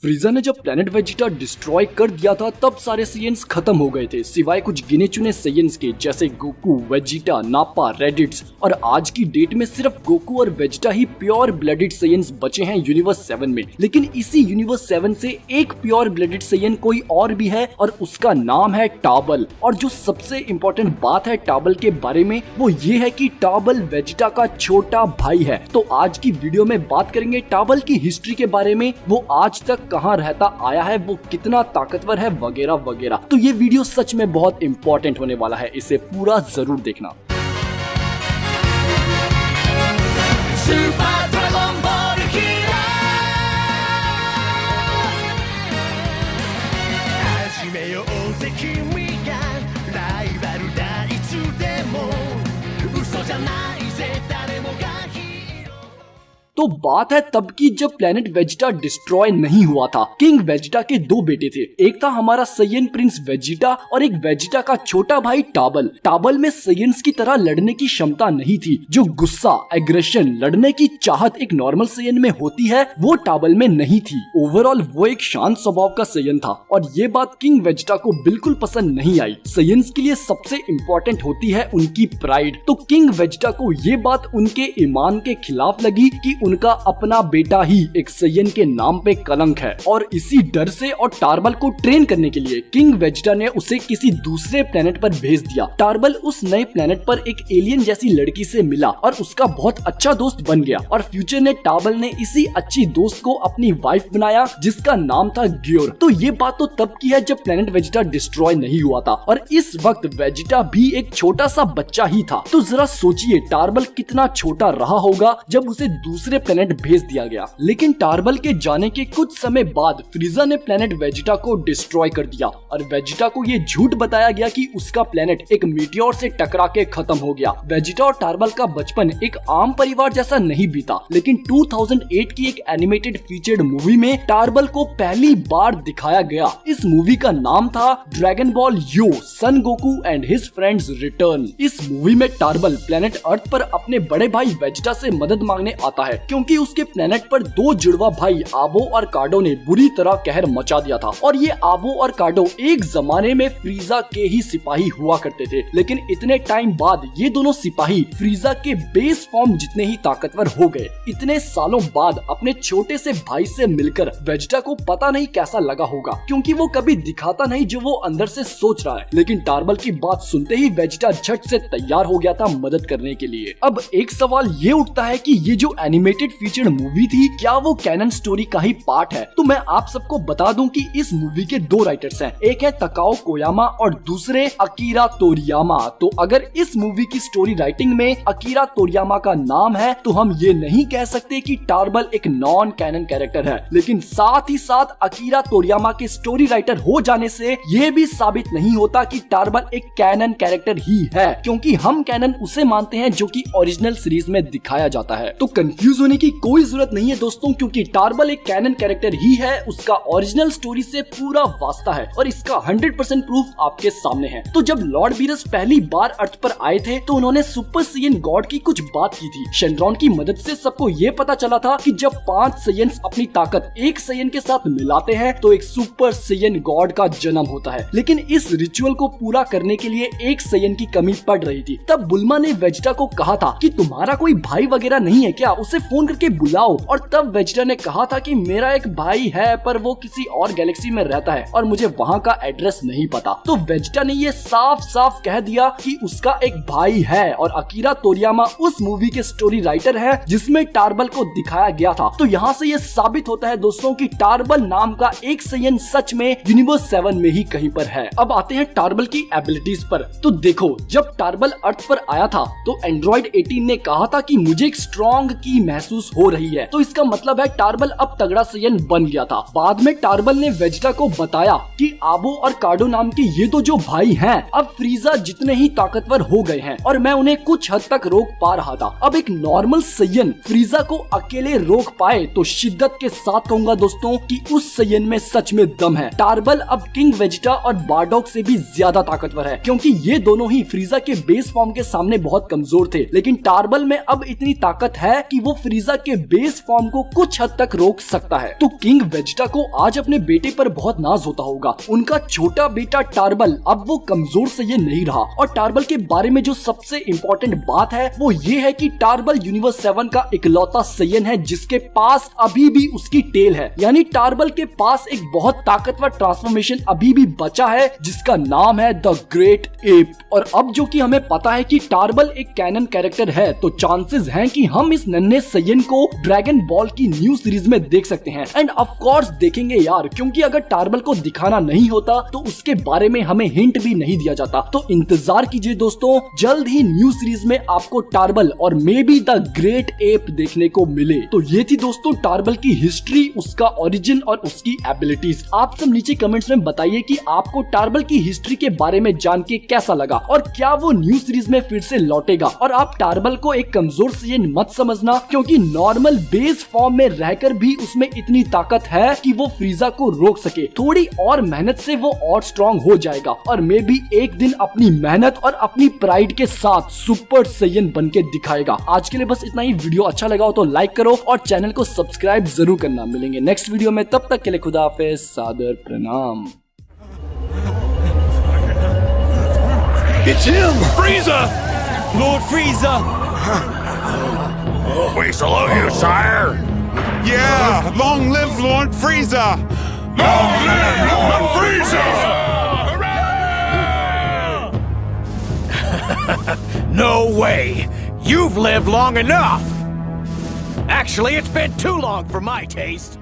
फ्रीजा ने जब planet Vegeta destroy कर दिया था तब सारे सेयन्स खत्म हो गए थे सिवाय कुछ गिने चुने सेयन्स के, जैसे गोकू, वेजिटा, नापा, रेडिट्स। और आज की डेट में सिर्फ गोकू और वेजिटा ही प्योर ब्लडेड सेयन्स बचे हैं यूनिवर्स 7 में। लेकिन इसी यूनिवर्स 7 से एक प्योर ब्लडेड सेयन कोई और भी है और उसका नाम है टाबल। और जो सबसे इम्पोर्टेंट बात है टाबल के बारे में वो ये है कि टाबल वेजिटा का छोटा भाई है। तो आज की वीडियो में बात करेंगे टाबल की हिस्ट्री के बारे में, वो आज तक कहां रहता आया है, वो कितना ताकतवर है, वगैरह वगैरह। तो ये वीडियो सच में बहुत इंपॉर्टेंट होने वाला है, इसे पूरा जरूर देखना। तो बात है तब की जब प्लेनेट वेजिटा डिस्ट्रॉय नहीं हुआ था। किंग वेजिटा के दो बेटे थे, एक था हमारा सैयन प्रिंस वेजिटा और एक वेजिटा का छोटा भाई टाबल। टाबल में सैयन्स की तरह लड़ने की क्षमता नहीं थी। जो गुस्सा, एग्रेशन, लड़ने की चाहत एक नॉर्मल सैयन में होती है वो टाबल में नहीं थी। ओवरऑल वो एक शांत स्वभाव का सैयन था और ये बात किंग वेजिटा को बिल्कुल पसंद नहीं आई। सैयन्स के लिए सबसे इम्पोर्टेंट होती है उनकी प्राइड। तो किंग वेजिटा को ये बात उनके ईमान के खिलाफ लगी कि उनका अपना बेटा ही एक सैयन के नाम पे कलंक है। और इसी डर से और टार्बल को ट्रेन करने के लिए किंग वेजिटा ने उसे किसी दूसरे प्लेनेट पर भेज दिया। टार्बल उस नए प्लेनेट पर एक एलियन जैसी लड़की से मिला और उसका बहुत अच्छा दोस्त बन गया। और फ्यूचर ने टार्बल ने इसी अच्छी दोस्त को अपनी वाइफ बनाया जिसका नाम था ग्योर। तो ये बात तो तब की है जब प्लेनेट वेजिटा डिस्ट्रॉय नहीं हुआ था और इस वक्त वेजिटा भी एक छोटा सा बच्चा ही था। तो जरा सोचिए टार्बल कितना छोटा रहा होगा जब उसे दूसरे प्लेनेट भेज दिया गया। लेकिन टार्बल के जाने के कुछ समय बाद फ्रीजा ने प्लेनेट वेजिटा को डिस्ट्रॉय कर दिया और वेजिटा को ये झूठ बताया गया कि उसका प्लेनेट एक मीटियोर से टकरा के खत्म हो गया। वेजिटा और टार्बल का बचपन एक आम परिवार जैसा नहीं बीता, लेकिन 2008 की एक एनिमेटेड फीचर्ड मूवी में टार्बल को पहली बार दिखाया गया। इस मूवी का नाम था Dragon Ball yo Son Goku and his friends return. इस मूवी में टार्बल प्लेनेट अर्थ पर अपने बड़े भाई वेजिटा से मदद मांगने आता है क्योंकि उसके प्लेनेट पर दो जुड़वा भाई आबो और कार्डो ने बुरी तरह कहर मचा दिया था। और ये आबो और कार्डो एक जमाने में फ्रीजा के ही सिपाही हुआ करते थे, लेकिन इतने टाइम बाद ये दोनों सिपाही फ्रीजा के बेस फॉर्म जितने ही ताकतवर हो गए। इतने सालों बाद अपने छोटे से भाई से मिलकर वेजिटा को पता नहीं कैसा लगा होगा, क्योंकि वो कभी दिखाता नहीं जो वो अंदर से सोच रहा है। लेकिन टार्बल की बात सुनते ही वेजिटा झट से तैयार हो गया था मदद करने के लिए। अब एक सवाल ये उठता है कि ये जो एनिमेटेड फीचर्ड मूवी थी क्या वो कैनन स्टोरी का ही पार्ट है? तो मैं आप सबको बता दूं कि इस मूवी के दो राइटर्स हैं, एक है तकाओ कोयामा और दूसरे अकीरा तोरियामा। तो अगर इस मूवी की स्टोरी राइटिंग में अकीरा तोरियामा का नाम है तो हम ये नहीं कह सकते कि टार्बल एक नॉन कैनन कैरेक्टर है। लेकिन साथ ही साथ अकीरा तोरियामा के स्टोरी राइटर हो जाने से ये भी साबित नहीं होता कि टार्बल एक कैनन कैरेक्टर ही है, क्योंकि हम कैनन उसे मानते हैं जो कि ओरिजिनल सीरीज में दिखाया जाता है। तो कंफ्यूज होने की कोई जरूरत नहीं है दोस्तों, क्योंकि टार्बल एक कैनन कैरेक्टर ही है, उसका ओरिजिनल स्टोरी से पूरा वास्ता है और इसका 100% प्रूफ आपके सामने है। तो जब लॉर्ड बीरस पहली बार अर्थ पर आए थे तो उन्होंने सुपर सैयन गॉड की कुछ बात की थी। शेनरॉन की मदद से सबको ये पता चला था कि जब 5 सैयन्स अपनी ताकत एक सैयन के साथ मिलाते हैं तो एक सुपर सैयन गॉड का जन्म होता है। लेकिन इस रिचुअल को पूरा करने के लिए एक सैयन की कमी पड़ रही थी। तब बुल्मा ने वेजिटा को कहा था कि तुम्हारा कोई भाई वगैरह नहीं है क्या, उसे फोन करके बुलाओ। और तब वेजिटा ने कहा था कि मेरा एक भाई है पर वो किसी और गैलेक्सी में रहता है और मुझे वहाँ का एड्रेस नहीं पता। तो वेजिटा ने ये साफ साफ कह दिया कि उसका एक भाई है और अकीरा तोरियामा उस मूवी के स्टोरी राइटर है जिसमें टार्बल को दिखाया गया था। तो यहाँ से ये साबित होता है दोस्तों कि टार्बल नाम का एक सैयन सच में यूनिवर्स 7 में ही कहीं पर है। अब आते हैं टार्बल की एबिलिटीज पर। तो देखो जब टार्बल अर्थ पर आया था तो एंड्रॉइड 18 ने कहा था कि मुझे एक स्ट्रॉन्ग की महसूस हो रही है, तो इसका मतलब है टार्बल अब तगड़ा सैयन बन गया था। बाद में टार्बल ने वेजिटा को बताया कि आबो और कार्डो नाम के ये तो जो भाई हैं अब फ्रीजा जितने ही ताकतवर हो गए हैं और मैं उन्हें कुछ हद तक रोक पा रहा था। अब एक नॉर्मल सैयन फ्रीजा को अकेले रोक पाए तो शिद्दत के साथ कहूंगा दोस्तों कि उस सैयन में सच में दम है। टार्बल अब किंग वेजिटा और बारडॉक से भी ज्यादा ताकतवर है, क्योंकि ये दोनों ही फ्रीजा के बेस फॉर्म के सामने बहुत कमजोर थे। लेकिन टार्बल में अब इतनी ताकत है कि वो फ्रीजा के बेस फॉर्म को कुछ हद तक रोक सकता है। तो किंग वेजिटा को आज अपने बेटे पर बहुत नाज होता होगा। उनका छोटा बेटा टार्बल अब वो कमजोर से ये नहीं रहा। और टार्बल के बारे में जो सबसे इम्पोर्टेंट बात है वो ये है कि टार्बल यूनिवर्स 7 का इकलौता सैयन है जिसके पास अभी भी उसकी टेल है। यानी टार्बल के पास एक बहुत ताकतवर ट्रांसफॉर्मेशन अभी भी बचा है जिसका नाम है द ग्रेट एप। और अब जो कि हमें पता है कि टार्बल एक कैनन कैरेक्टर है तो चांसेस हैं कि हम इस नन्हे सैयन को ड्रैगन बॉल की न्यू सीरीज में देख सकते हैं। एंड ऑफ कोर्स देखेंगे यार, क्योंकि अगर टार्बल को दिखाना नहीं होता तो उसके बारे में हमें हिंट भी नहीं दिया जाता। तो इंतजार कीजिए दोस्तों, जल्द ही न्यू सीरीज में आपको टार्बल और may be the great app देखने को मिले। तो ये थी दोस्तों टार्बल की हिस्ट्री, उसका ओरिजिन और उसकी एबिलिटीज। आप सब नीचे कमेंट्स में बताइए कि आपको टार्बल की हिस्ट्री के बारे में जान के कैसा लगा और क्या वो न्यू सीरीज में फिर से लौटेगा। और आप टार्बल को एक कमजोर सैयन मत समझना, क्योंकि नॉर्मल बेस फॉर्म में रहकर भी उसमें इतनी ताकत है कि वो फ्रीजा को रोक सके। थोड़ी और मेहनत से वो और स्ट्रॉन्ग हो जाएगा और मे बी एक दिन अपनी मेहनत और अपनी प्राइड के साथ सुपर सैयन बन के दिखाएगा। आज के लिए बस इतना ही। वीडियो अच्छा लगा हो तो लाइक करो और चैनल को सब्सक्राइब जरूर करना। मिलेंगे नेक्स्ट वीडियो में, तब तक के लिए खुदा हाफिज, सादर प्रणाम। It's him! Frieza! Lord Frieza! We salute you, sire! Yeah, long live Lord Frieza! Long live Lord Frieza! No way! You've lived long enough! Actually, it's been too long for my taste.